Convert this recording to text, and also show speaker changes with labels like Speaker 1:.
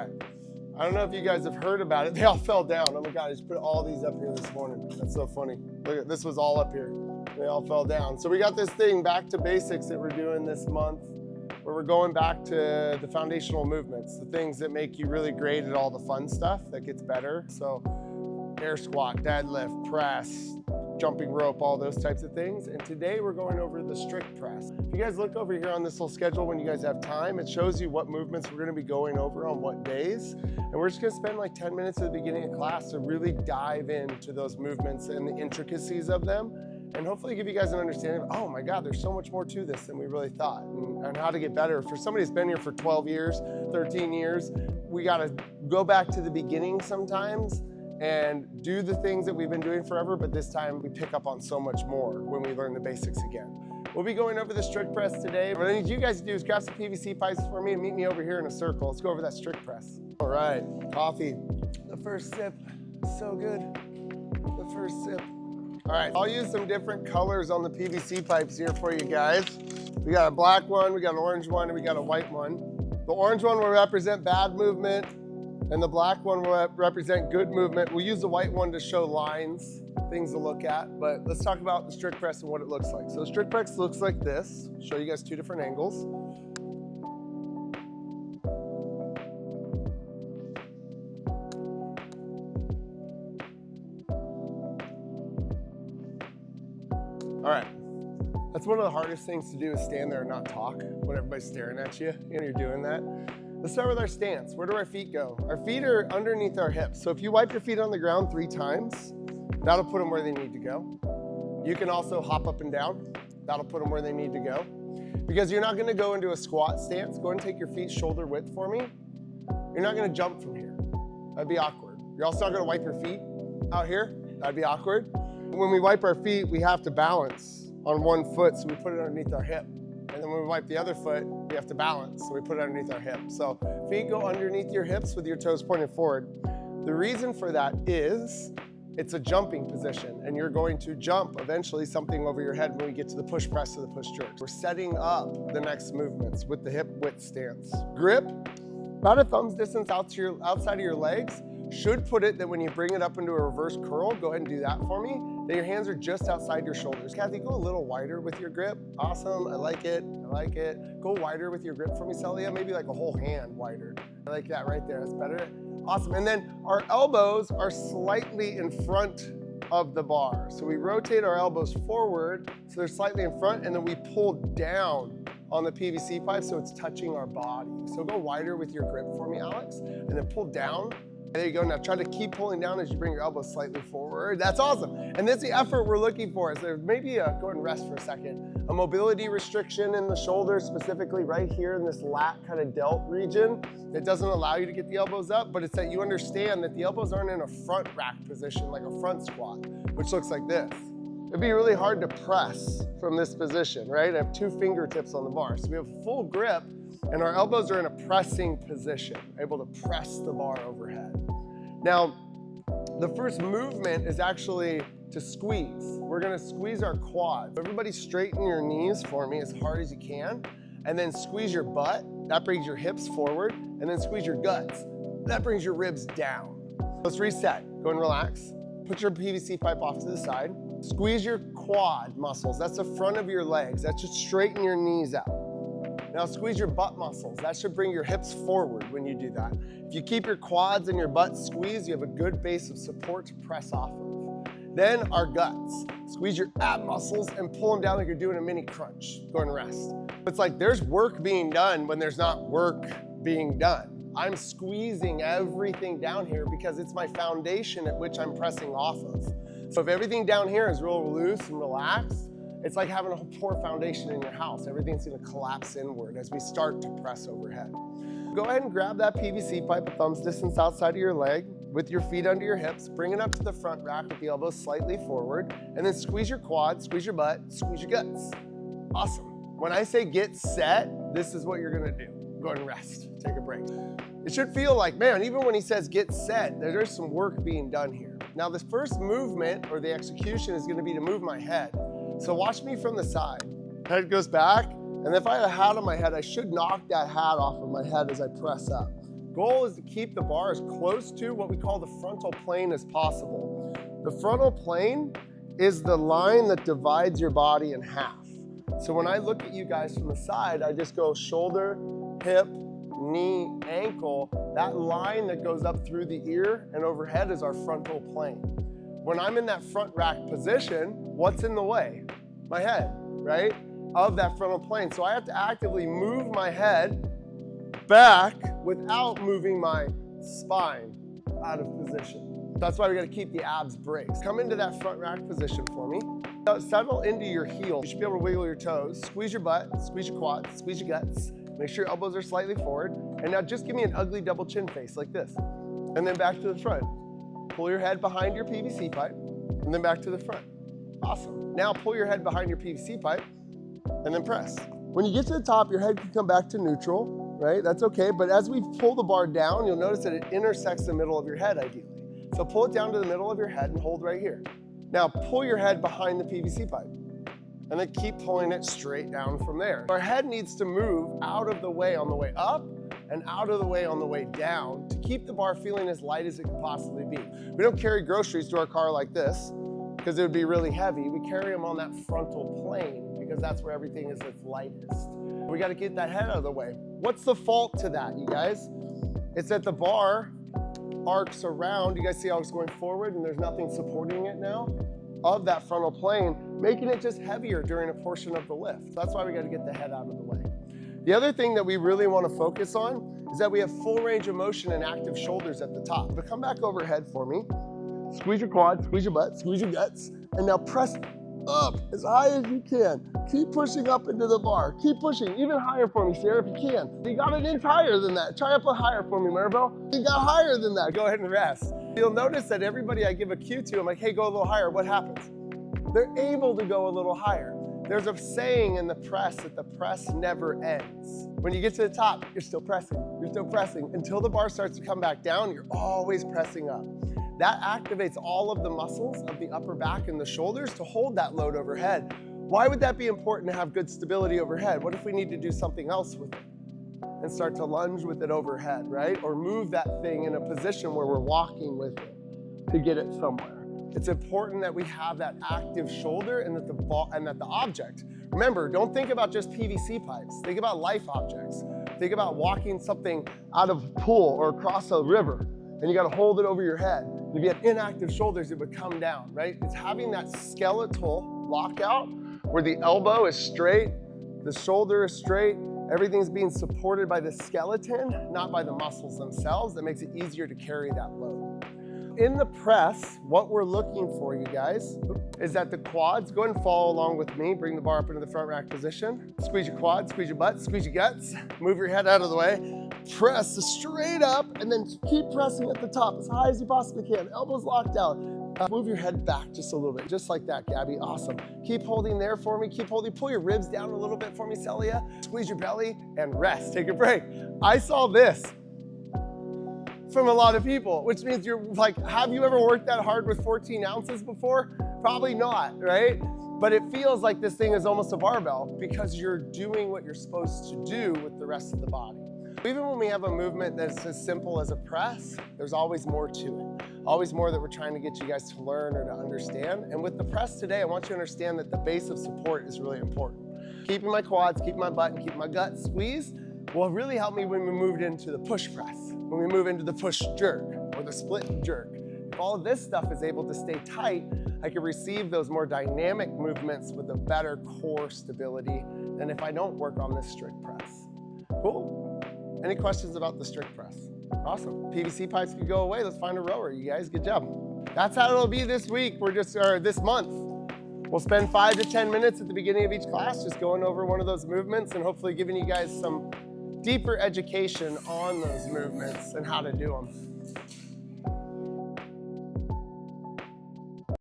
Speaker 1: right. I don't know if you guys have heard about it. They all fell down. Oh my God, I just put all these up here this morning. That's so funny. Look at this, was all up here. They all fell down. So we got this thing, back to basics, that we're doing this month, where we're going back to the foundational movements, the things that make you really great at all the fun stuff that gets better. So air squat, deadlift, press, jumping rope, all those types of things. And today we're going over the strict press. If you guys look over here on this little schedule when you guys have time, it shows you what movements we're gonna be going over on what days. And we're just gonna spend like 10 minutes at the beginning of class to really dive into those movements and the intricacies of them, and hopefully give you guys an understanding of, oh my God, there's so much more to this than we really thought, and how to get better. For somebody who's been here for 12 years, 13 years, we gotta go back to the beginning sometimes and do the things that we've been doing forever, but this time we pick up on so much more when we learn the basics again. We'll be going over the strict press today. What I need you guys to do is grab some PVC pipes for me and meet me over here in a circle. Let's go over that strict press. All right, coffee. The first sip, so good. The first sip. All right, I'll use some different colors on the PVC pipes here for you guys. We got a black one, we got an orange one, and we got a white one. The orange one will represent bad movement, and the black one will represent good movement. We'll use the white one to show lines, things to look at, but let's talk about the strict press and what it looks like. So the strict press looks like this. I'll show you guys two different angles. All right, that's one of the hardest things to do, is stand there and not talk when everybody's staring at you and you're doing that. Let's start with our stance. Where do our feet go? Our feet are underneath our hips. So if you wipe your feet on the ground 3 times, that'll put them where they need to go. You can also hop up and down. That'll put them where they need to go. Because you're not gonna go into a squat stance. Go ahead and take your feet shoulder width for me. You're not gonna jump from here. That'd be awkward. You're also not gonna wipe your feet out here. That'd be awkward. When we wipe our feet, we have to balance on one foot, so we put it underneath our hip. And then when we wipe the other foot, we have to balance, so we put it underneath our hip. So feet go underneath your hips with your toes pointed forward. The reason for that is it's a jumping position, and you're going to jump eventually something over your head when we get to the push press or the push jerk. We're setting up the next movements with the hip width stance. Grip, about a thumb's distance outside of your legs. Should put it that when you bring it up into a reverse curl, go ahead and do that for me, that your hands are just outside your shoulders. Kathy, go a little wider with your grip. Awesome, I like it, I like it. Go wider with your grip for me, Celia, maybe like a whole hand wider. I like that right there, that's better. Awesome, and then our elbows are slightly in front of the bar. So we rotate our elbows forward, so they're slightly in front, and then we pull down on the PVC pipe so it's touching our body. So go wider with your grip for me, Alex, and then pull down. There you go. Now try to keep pulling down as you bring your elbows slightly forward. That's awesome. And that's the effort we're looking for. So maybe go ahead and rest for a second. A mobility restriction in the shoulders, specifically right here in this lat kind of delt region. It doesn't allow you to get the elbows up, but it's that you understand that the elbows aren't in a front rack position like a front squat, which looks like this. It'd be really hard to press from this position, right? I have 2 fingertips on the bar. So we have full grip, and our elbows are in a pressing position, able to press the bar overhead. Now, the first movement is actually to squeeze. We're gonna squeeze our quads. Everybody straighten your knees for me as hard as you can, and then squeeze your butt. That brings your hips forward, and then squeeze your guts. That brings your ribs down. Let's reset. Go and relax. Put your PVC pipe off to the side. Squeeze your quad muscles. That's the front of your legs. That should straighten your knees out. Now squeeze your butt muscles. That should bring your hips forward when you do that. If you keep your quads and your butt squeezed, you have a good base of support to press off of. Then our guts. Squeeze your ab muscles and pull them down like you're doing a mini crunch. Go and rest. It's like there's work being done when there's not work being done. I'm squeezing everything down here because it's my foundation at which I'm pressing off of. So if everything down here is real loose and relaxed, it's like having a poor foundation in your house. Everything's gonna collapse inward as we start to press overhead. Go ahead and grab that PVC pipe a thumb's distance outside of your leg with your feet under your hips. Bring it up to the front rack with the elbows slightly forward, and then squeeze your quads, squeeze your butt, squeeze your guts. Awesome. When I say get set, this is what you're gonna do. Go ahead and rest, take a break. It should feel like, man, even when he says get set, there's some work being done here. Now this first movement or the execution is gonna be to move my head. So watch me from the side. Head goes back, and if I have a hat on my head, I should knock that hat off of my head as I press up. Goal is to keep the bar as close to what we call the frontal plane as possible. The frontal plane is the line that divides your body in half. So when I look at you guys from the side, I just go shoulder, hip, knee, ankle. That line that goes up through the ear and overhead is our frontal plane. When I'm in that front rack position, what's in the way? My head, right? Of that frontal plane. So I have to actively move my head back without moving my spine out of position. That's why we got to keep the abs braced. Come into that front rack position for me. Now settle into your heel. You should be able to wiggle your toes. Squeeze your butt, squeeze your quads, squeeze your guts. Make sure your elbows are slightly forward. And now just give me an ugly double chin face like this. And then back to the front. Pull your head behind your PVC pipe and then back to the front. Awesome. Now pull your head behind your PVC pipe and then press. When you get to the top, your head can come back to neutral, right? That's okay. But as we pull the bar down, you'll notice that it intersects the middle of your head ideally. So pull it down to the middle of your head and hold right here. Now pull your head behind the PVC pipe and then keep pulling it straight down from there. Our head needs to move out of the way on the way up and out of the way on the way down to keep the bar feeling as light as it can possibly be. We don't carry groceries to our car like this because it would be really heavy. We carry them on that frontal plane because that's where everything is its lightest. We got to get that head out of the way. What's the fault to that, you guys? It's that the bar arcs around. You guys see how it's going forward and there's nothing supporting it now of that frontal plane, making it just heavier during a portion of the lift. That's why we got to get the head out of the way. The other thing that we really want to focus on is that we have full range of motion and active shoulders at the top. But come back overhead for me. Squeeze your quads, squeeze your butt, squeeze your guts, and now press up as high as you can. Keep pushing up into the bar. Keep pushing even higher for me, Sarah, if you can. You got an inch higher than that. Try up a higher for me, Maribel. You got higher than that. Go ahead and rest. You'll notice that everybody I give a cue to, I'm like, hey, go a little higher. What happens? They're able to go a little higher. There's a saying in the press that the press never ends. When you get to the top, you're still pressing. You're still pressing. Until the bar starts to come back down, you're always pressing up. That activates all of the muscles of the upper back and the shoulders to hold that load overhead. Why would that be important to have good stability overhead? What if we need to do something else with it and start to lunge with it overhead, right? Or move that thing in a position where we're walking with it to get it somewhere. It's important that we have that active shoulder and that the object. Remember, don't think about just PVC pipes. Think about life objects. Think about walking something out of a pool or across a river and you got to hold it over your head. If you had inactive shoulders, it would come down, right? It's having that skeletal lockout where the elbow is straight, the shoulder is straight, everything's being supported by the skeleton, not by the muscles themselves. That makes it easier to carry that load. In the press, what we're looking for, you guys, is that the quads, go ahead and follow along with me, bring the bar up into the front rack position, squeeze your quads, squeeze your butt, squeeze your guts, move your head out of the way, press straight up, and then keep pressing at the top as high as you possibly can, elbows locked out. Move your head back just a little bit, just like that, Gabby, awesome. Keep holding there for me, keep holding, pull your ribs down a little bit for me, Celia, squeeze your belly, and rest, take a break. I saw this from a lot of people, which means you're like, have you ever worked that hard with 14 ounces before? Probably not, right? But it feels like this thing is almost a barbell because you're doing what you're supposed to do with the rest of the body. Even when we have a movement that's as simple as a press, there's always more to it. Always more that we're trying to get you guys to learn or to understand. And with the press today, I want you to understand that the base of support is really important. Keeping my quads, keeping my butt, and keeping my gut squeezed will really help me when we move into the push press, when we move into the push jerk or the split jerk. If all of this stuff is able to stay tight, I can receive those more dynamic movements with a better core stability than if I don't work on this strict press. Cool? Any questions about the strict press? Awesome. PVC pipes could go away. Let's find a rower, you guys. Good job. That's how it'll be this week. This month. We'll spend 5 to 10 minutes at the beginning of each class just going over one of those movements and hopefully giving you guys some deeper education on those movements and how to do them.